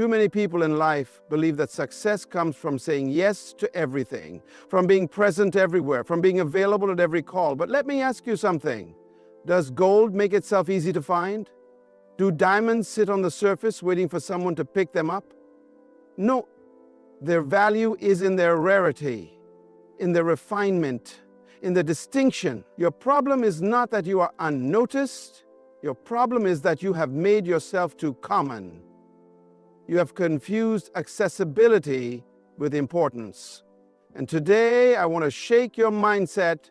Too many people in life believe that success comes from saying yes to everything, from being present everywhere, from being available at every call. But let me ask you something. Does gold make itself easy to find? Do diamonds sit on the surface waiting for someone to pick them up? No. Their value is in their rarity, in their refinement, in the distinction. Your problem is not that you are unnoticed. Your problem is that you have made yourself too common. You have confused accessibility with importance. And today I want to shake your mindset,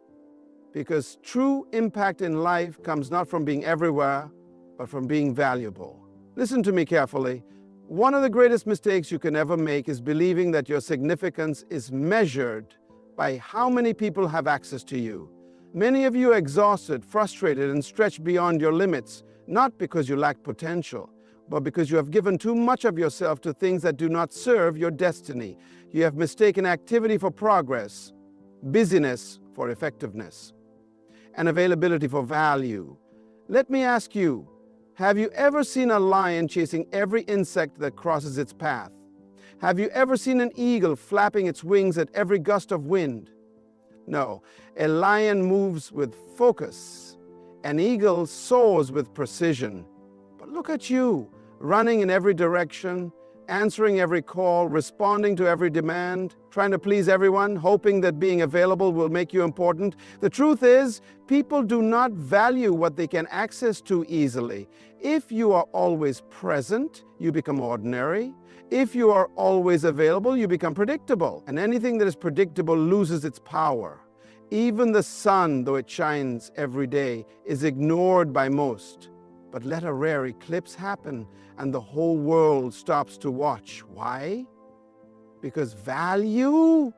because true impact in life comes not from being everywhere, but from being valuable. Listen to me carefully. One of the greatest mistakes you can ever make is believing that your significance is measured by how many people have access to you. Many of you are exhausted, frustrated, and stretched beyond your limits, not because you lack potential, but because you have given too much of yourself to things that do not serve your destiny. You have mistaken activity for progress, busyness for effectiveness, and availability for value. Let me ask you, have you ever seen a lion chasing every insect that crosses its path? Have you ever seen an eagle flapping its wings at every gust of wind? No, a lion moves with focus. An eagle soars with precision. But look at you, running in every direction, answering every call, responding to every demand, trying to please everyone, hoping that being available will make you important. The truth is, people do not value what they can access too easily. If you are always present, you become ordinary. If you are always available, you become predictable. And anything that is predictable loses its power. Even the sun, though it shines every day, is ignored by most. But let a rare eclipse happen, and the whole world stops to watch. Why? Because value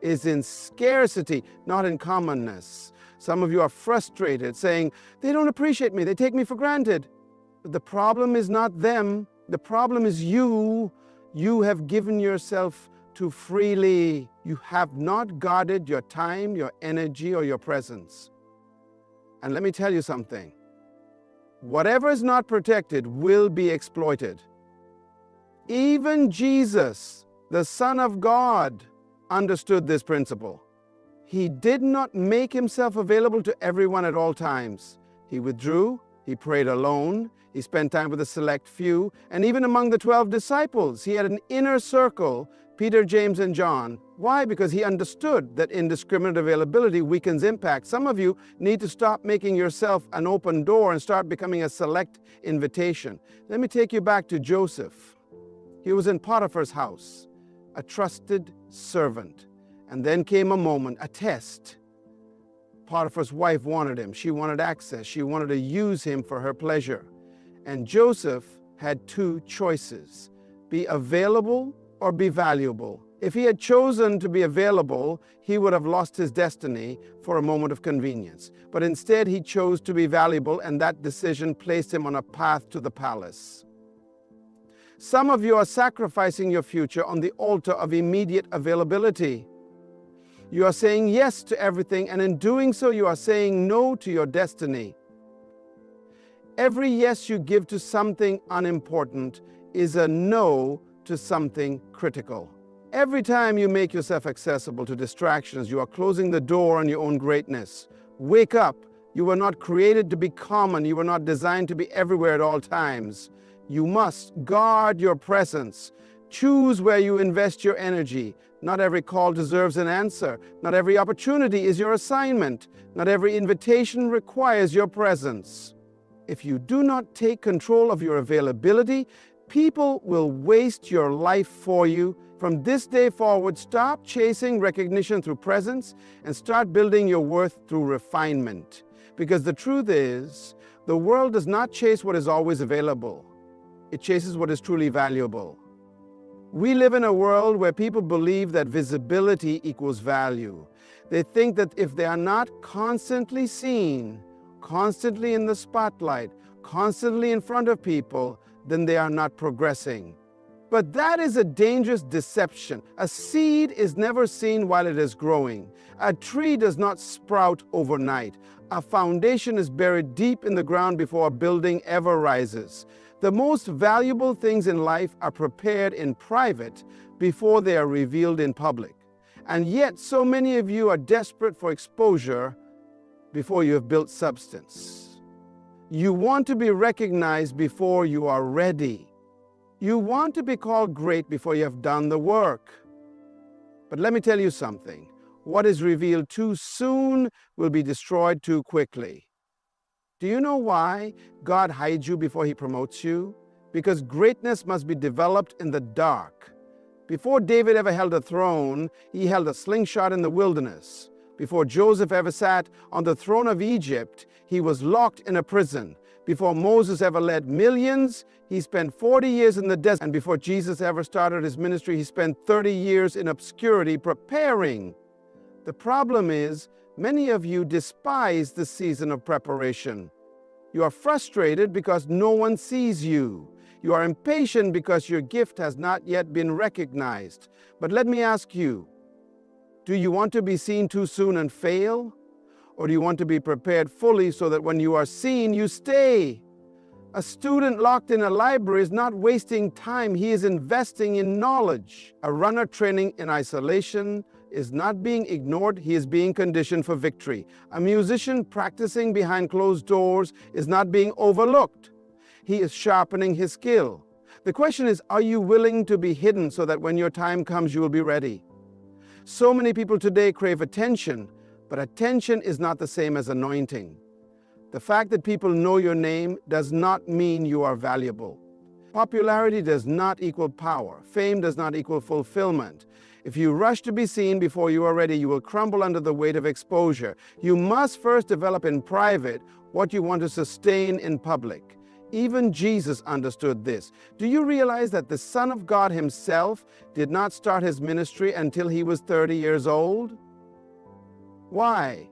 is in scarcity, not in commonness. Some of you are frustrated, saying, they don't appreciate me, they take me for granted. But the problem is not them, the problem is you. You have given yourself too freely. You have not guarded your time, your energy, or your presence. And let me tell you something. Whatever is not protected will be exploited. Even Jesus, the Son of God, understood this principle. He did not make himself available to everyone at all times. He withdrew, he prayed alone, he spent time with a select few, and even among the 12 disciples, he had an inner circle, Peter, James, and John. Why? Because he understood that indiscriminate availability weakens impact. Some of you need to stop making yourself an open door and start becoming a select invitation. Let me take you back to Joseph. He was in Potiphar's house, a trusted servant. And then came a moment, a test. Potiphar's wife wanted him. She wanted access. She wanted to use him for her pleasure. And Joseph had two choices: be available or be valuable. If he had chosen to be available, he would have lost his destiny for a moment of convenience. But instead, he chose to be valuable, and that decision placed him on a path to the palace. Some of you are sacrificing your future on the altar of immediate availability. You are saying yes to everything, and in doing so, you are saying no to your destiny. Every yes you give to something unimportant is a no to something critical. Every time you make yourself accessible to distractions, you are closing the door on your own greatness. Wake up. You were not created to be common. You were not designed to be everywhere at all times. You must guard your presence. Choose where you invest your energy. Not every call deserves an answer. Not every opportunity is your assignment. Not every invitation requires your presence. If you do not take control of your availability, people will waste your life for you. From this day forward, stop chasing recognition through presence and start building your worth through refinement. Because the truth is, the world does not chase what is always available. It chases what is truly valuable. We live in a world where people believe that visibility equals value. They think that if they are not constantly seen, constantly in the spotlight, constantly in front of people, then they are not progressing. But that is a dangerous deception. A seed is never seen while it is growing. A tree does not sprout overnight. A foundation is buried deep in the ground before a building ever rises. The most valuable things in life are prepared in private before they are revealed in public. And yet, so many of you are desperate for exposure before you have built substance. You want to be recognized before you are ready. You want to be called great before you have done the work. But let me tell you something. What is revealed too soon will be destroyed too quickly. Do you know why God hides you before He promotes you? Because greatness must be developed in the dark. Before David ever held a throne, he held a slingshot in the wilderness. Before Joseph ever sat on the throne of Egypt, he was locked in a prison. Before Moses ever led millions, he spent 40 years in the desert. And before Jesus ever started his ministry, he spent 30 years in obscurity preparing. The problem is, many of you despise the season of preparation. You are frustrated because no one sees you. You are impatient because your gift has not yet been recognized. But let me ask you, do you want to be seen too soon and fail? Or do you want to be prepared fully so that when you are seen, you stay? A student locked in a library is not wasting time. He is investing in knowledge. A runner training in isolation is not being ignored. He is being conditioned for victory. A musician practicing behind closed doors is not being overlooked. He is sharpening his skill. The question is, are you willing to be hidden so that when your time comes, you will be ready? So many people today crave attention, but attention is not the same as anointing. The fact that people know your name does not mean you are valuable. Popularity does not equal power. Fame does not equal fulfillment. If you rush to be seen before you are ready, you will crumble under the weight of exposure. You must first develop in private what you want to sustain in public. Even Jesus understood this. Do you realize that the Son of God himself did not start his ministry until he was 30 years old? Why?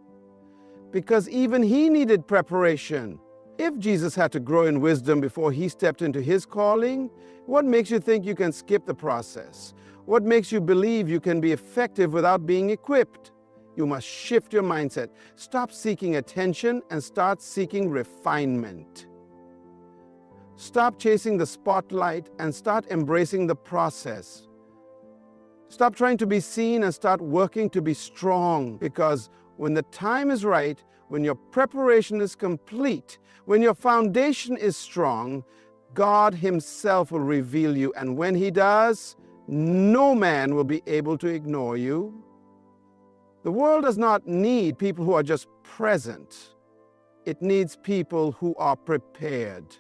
Because even he needed preparation. If Jesus had to grow in wisdom before he stepped into his calling, what makes you think you can skip the process? What makes you believe you can be effective without being equipped? You must shift your mindset. Stop seeking attention and start seeking refinement. Stop chasing the spotlight and start embracing the process. Stop trying to be seen and start working to be strong, because when the time is right, when your preparation is complete, when your foundation is strong, God himself will reveal you. And when he does, no man will be able to ignore you. The world does not need people who are just present. It needs people who are prepared.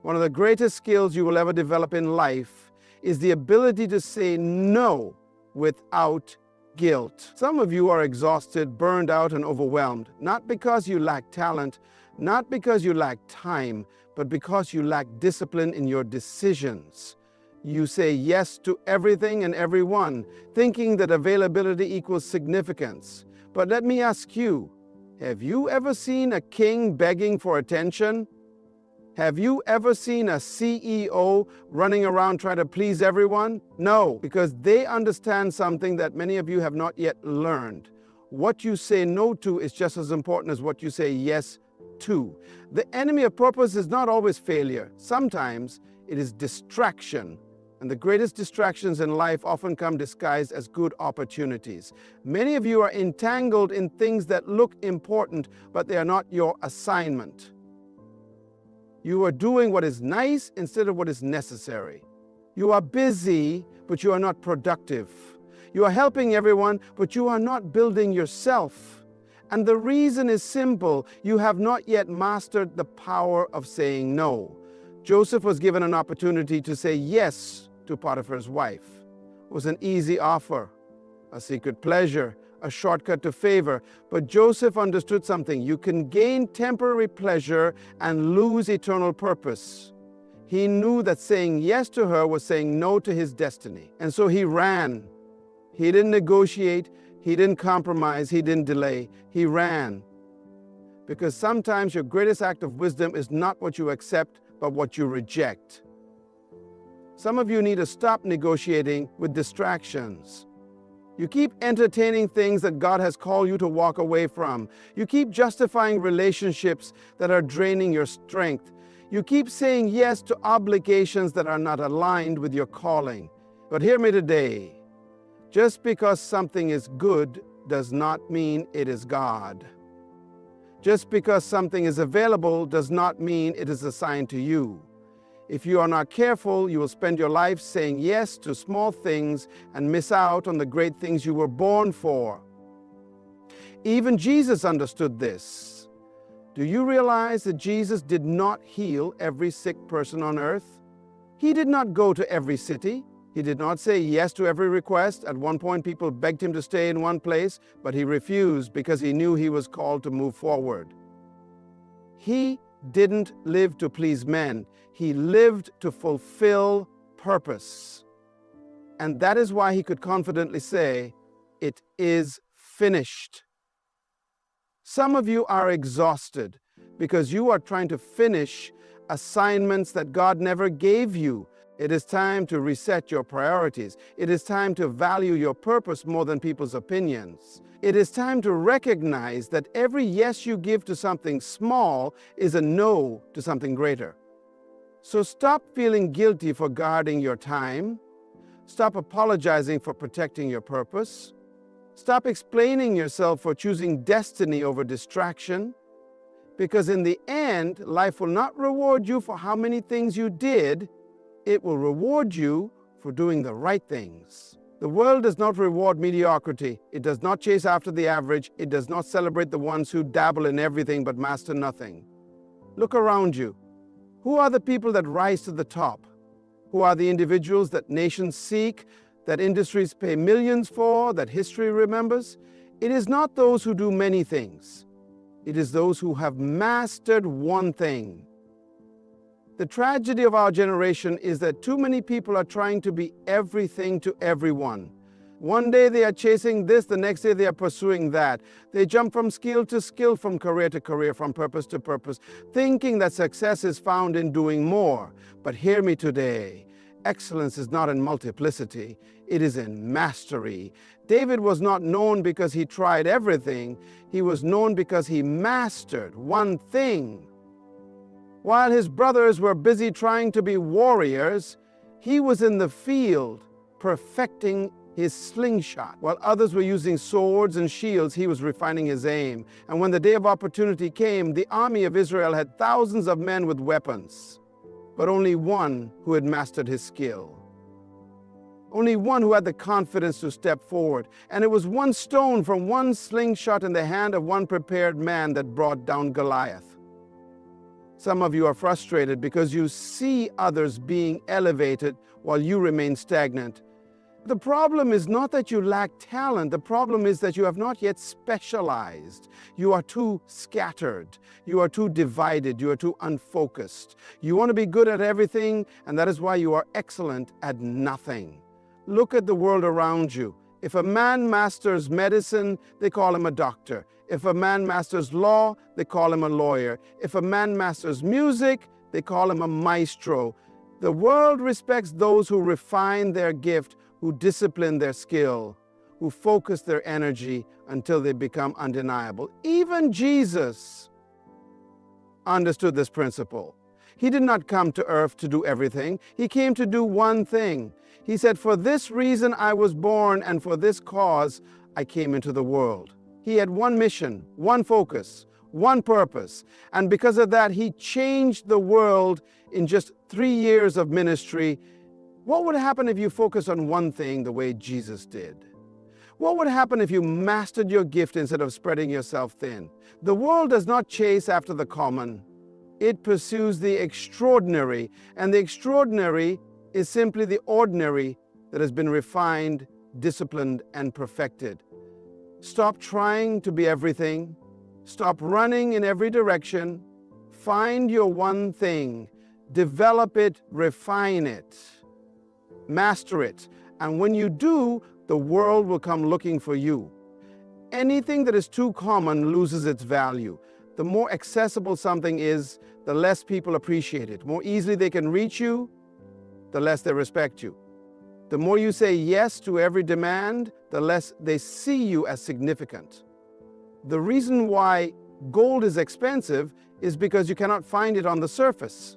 One of the greatest skills you will ever develop in life is the ability to say no without guilt. Some of you are exhausted, burned out, and overwhelmed, not because you lack talent, not because you lack time, but because you lack discipline in your decisions. You say yes to everything and everyone, thinking that availability equals significance. But let me ask you, have you ever seen a king begging for attention? Have you ever seen a CEO running around trying to please everyone? No, because they understand something that many of you have not yet learned. What you say no to is just as important as what you say yes to. The enemy of purpose is not always failure. Sometimes it is distraction. And the greatest distractions in life often come disguised as good opportunities. Many of you are entangled in things that look important, but they are not your assignment. You are doing what is nice instead of what is necessary. You are busy, but you are not productive. You are helping everyone, but you are not building yourself. And the reason is simple. You have not yet mastered the power of saying no. Joseph was given an opportunity to say yes to Potiphar's wife. It was an easy offer, a secret pleasure, a shortcut to favor. But Joseph understood something. You can gain temporary pleasure and lose eternal purpose. He knew that saying yes to her was saying no to his destiny. And so he ran. He didn't negotiate. He didn't compromise. He didn't delay. He ran. Because sometimes your greatest act of wisdom is not what you accept, but what you reject. Some of you need to stop negotiating with distractions. You keep entertaining things that God has called you to walk away from. You keep justifying relationships that are draining your strength. You keep saying yes to obligations that are not aligned with your calling. But hear me today. Just because something is good does not mean it is God. Just because something is available does not mean it is assigned to you. If you are not careful, you will spend your life saying yes to small things and miss out on the great things you were born for. Even Jesus understood this. Do you realize that Jesus did not heal every sick person on earth? He did not go to every city. He did not say yes to every request. At one point, people begged him to stay in one place, but he refused because he knew he was called to move forward. He didn't live to please men. He lived to fulfill purpose. And that is why he could confidently say, "It is finished." Some of you are exhausted because you are trying to finish assignments that God never gave you. It is time to reset your priorities. It is time to value your purpose more than people's opinions. It is time to recognize that every yes you give to something small is a no to something greater. So stop feeling guilty for guarding your time. Stop apologizing for protecting your purpose. Stop explaining yourself for choosing destiny over distraction. Because in the end, life will not reward you for how many things you did. It will reward you for doing the right things. The world does not reward mediocrity. It does not chase after the average. It does not celebrate the ones who dabble in everything but master nothing. Look around you. Who are the people that rise to the top? Who are the individuals that nations seek, that industries pay millions for, that history remembers? It is not those who do many things. It is those who have mastered one thing. The tragedy of our generation is that too many people are trying to be everything to everyone. One day they are chasing this, the next day they are pursuing that. They jump from skill to skill, from career to career, from purpose to purpose, thinking that success is found in doing more. But hear me today. Excellence is not in multiplicity, it is in mastery. David was not known because he tried everything. He was known because he mastered one thing. While his brothers were busy trying to be warriors, he was in the field perfecting his slingshot. While others were using swords and shields, he was refining his aim. And when the day of opportunity came, the army of Israel had thousands of men with weapons, but only one who had mastered his skill. Only one who had the confidence to step forward. And it was one stone from one slingshot in the hand of one prepared man that brought down Goliath. Some of you are frustrated because you see others being elevated while you remain stagnant. The problem is not that you lack talent. The problem is that you have not yet specialized. You are too scattered. You are too divided. You are too unfocused. You want to be good at everything, and that is why you are excellent at nothing. Look at the world around you. If a man masters medicine, they call him a doctor. If a man masters law, they call him a lawyer. If a man masters music, they call him a maestro. The world respects those who refine their gift, who discipline their skill, who focus their energy until they become undeniable. Even Jesus understood this principle. He did not come to earth to do everything. He came to do one thing. He said, "For this reason I was born, and for this cause I came into the world." He had one mission, one focus, one purpose. And because of that, he changed the world in just 3 years of ministry. What would happen if you focused on one thing the way Jesus did? What would happen if you mastered your gift instead of spreading yourself thin? The world does not chase after the common. It pursues the extraordinary, and the extraordinary is simply the ordinary that has been refined, disciplined, and perfected. Stop trying to be everything. Stop running in every direction. Find your one thing. Develop it, refine it, master it. And when you do, the world will come looking for you. Anything that is too common loses its value. The more accessible something is, the less people appreciate it. More easily they can reach you, the less they respect you. The more you say yes to every demand, the less they see you as significant. The reason why gold is expensive is because you cannot find it on the surface.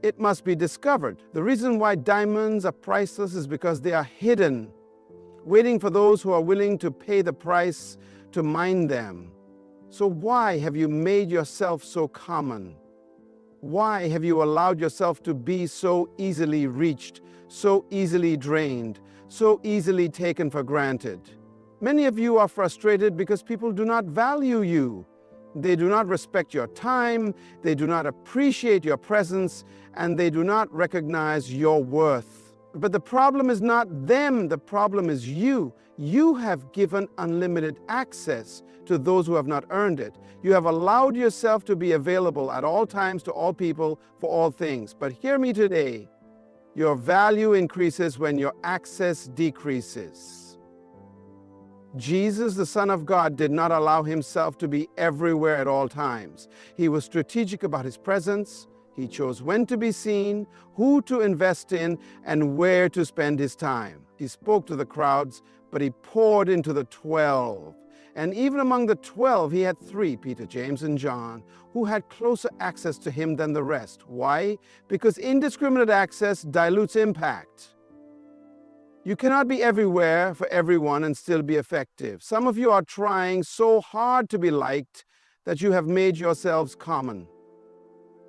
It must be discovered. The reason why diamonds are priceless is because they are hidden, waiting for those who are willing to pay the price to mine them. So why have you made yourself so common? Why have you allowed yourself to be so easily reached, so easily drained, so easily taken for granted? Many of you are frustrated because people do not value you. They do not respect your time, they do not appreciate your presence, and they do not recognize your worth. But the problem is not them, the problem is you. You have given unlimited access to those who have not earned it. You have allowed yourself to be available at all times to all people for all things. But hear me today, your value increases when your access decreases. Jesus, the Son of God, did not allow himself to be everywhere at all times. He was strategic about his presence. He chose when to be seen, who to invest in, and where to spend his time. He spoke to the crowds, but he poured into the 12. And even among the 12, he had 3, Peter, James, and John, who had closer access to him than the rest. Why? Because indiscriminate access dilutes impact. You cannot be everywhere for everyone and still be effective. Some of you are trying so hard to be liked that you have made yourselves common.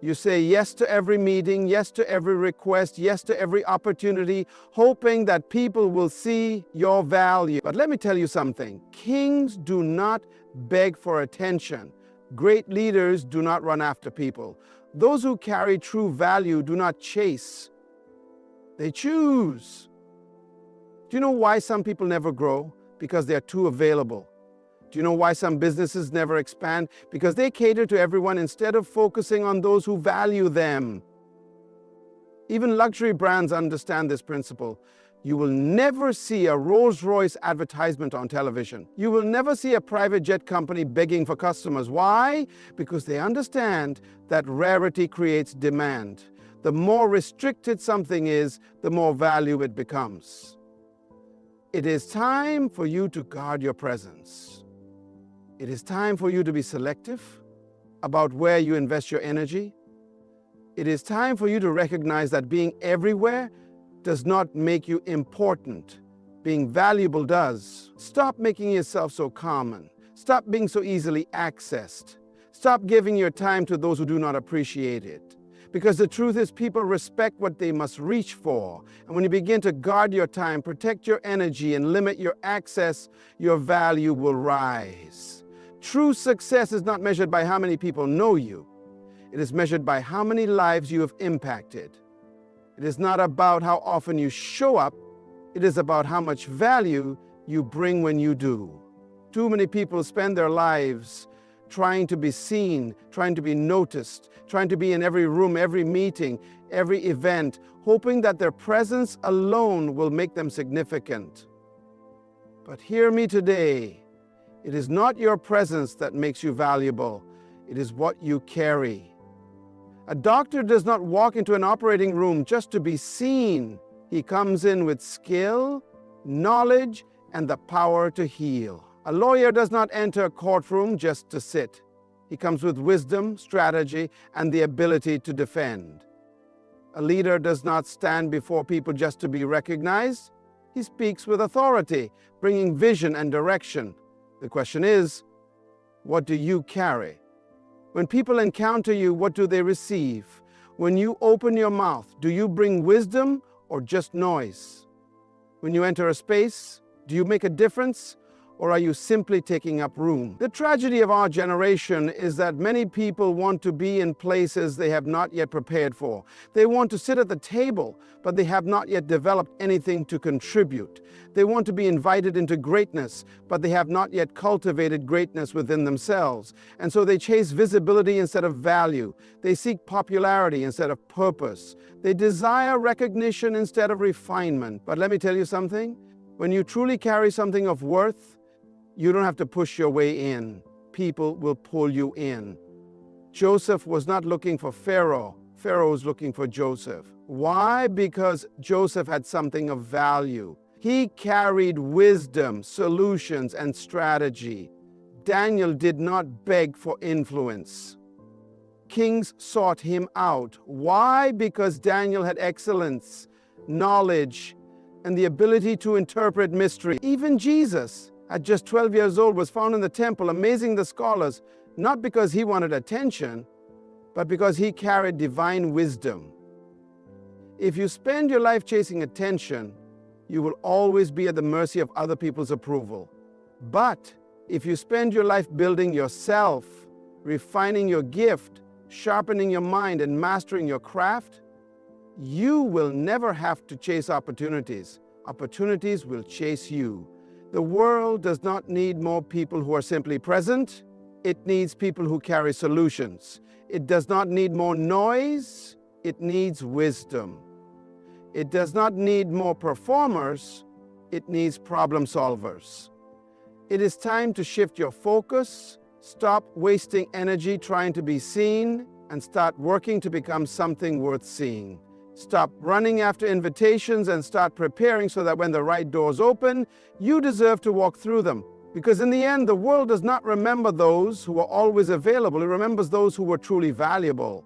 You say yes to every meeting, yes to every request, yes to every opportunity, hoping that people will see your value. But let me tell you something. Kings do not beg for attention. Great leaders do not run after people. Those who carry true value do not chase. They choose. Do you know why some people never grow? Because they're too available. Do you know why some businesses never expand? Because they cater to everyone instead of focusing on those who value them. Even luxury brands understand this principle. You will never see a Rolls-Royce advertisement on television. You will never see a private jet company begging for customers. Why? Because they understand that rarity creates demand. The more restricted something is, the more value it becomes. It is time for you to guard your presence. It is time for you to be selective about where you invest your energy. It is time for you to recognize that being everywhere does not make you important. Being valuable does. Stop making yourself so common. Stop being so easily accessed. Stop giving your time to those who do not appreciate it. Because the truth is, people respect what they must reach for. And when you begin to guard your time, protect your energy, and limit your access, your value will rise. True success is not measured by how many people know you. It is measured by how many lives you have impacted. It is not about how often you show up. It is about how much value you bring when you do. Too many people spend their lives trying to be seen, trying to be noticed, trying to be in every room, every meeting, every event, hoping that their presence alone will make them significant. But hear me today. It is not your presence that makes you valuable. It is what you carry. A doctor does not walk into an operating room just to be seen. He comes in with skill, knowledge, and the power to heal. A lawyer does not enter a courtroom just to sit. He comes with wisdom, strategy, and the ability to defend. A leader does not stand before people just to be recognized. He speaks with authority, bringing vision and direction. The question is, what do you carry? When people encounter you, what do they receive? When you open your mouth, do you bring wisdom or just noise? When you enter a space, do you make a difference or are you simply taking up room? The tragedy of our generation is that many people want to be in places they have not yet prepared for. They want to sit at the table, but they have not yet developed anything to contribute. They want to be invited into greatness, but they have not yet cultivated greatness within themselves. And so they chase visibility instead of value. They seek popularity instead of purpose. They desire recognition instead of refinement. But let me tell you something. When you truly carry something of worth, you don't have to push your way in. People will pull you in. Joseph was not looking for Pharaoh. Pharaoh was looking for Joseph. Why? Because Joseph had something of value. He carried wisdom, solutions, and strategy. Daniel did not beg for influence. Kings sought him out. Why? Because Daniel had excellence, knowledge, and the ability to interpret mystery. Even Jesus, at just 12 years old, was found in the temple, amazing the scholars, not because he wanted attention, but because he carried divine wisdom. If you spend your life chasing attention, you will always be at the mercy of other people's approval. But if you spend your life building yourself, refining your gift, sharpening your mind, and mastering your craft, you will never have to chase opportunities. Opportunities will chase you. The world does not need more people who are simply present. It needs people who carry solutions. It does not need more noise. It needs wisdom. It does not need more performers. It needs problem solvers. It is time to shift your focus, stop wasting energy trying to be seen, and start working to become something worth seeing. Stop running after invitations and start preparing so that when the right doors open, you deserve to walk through them. Because in the end, the world does not remember those who are always available. It remembers those who were truly valuable.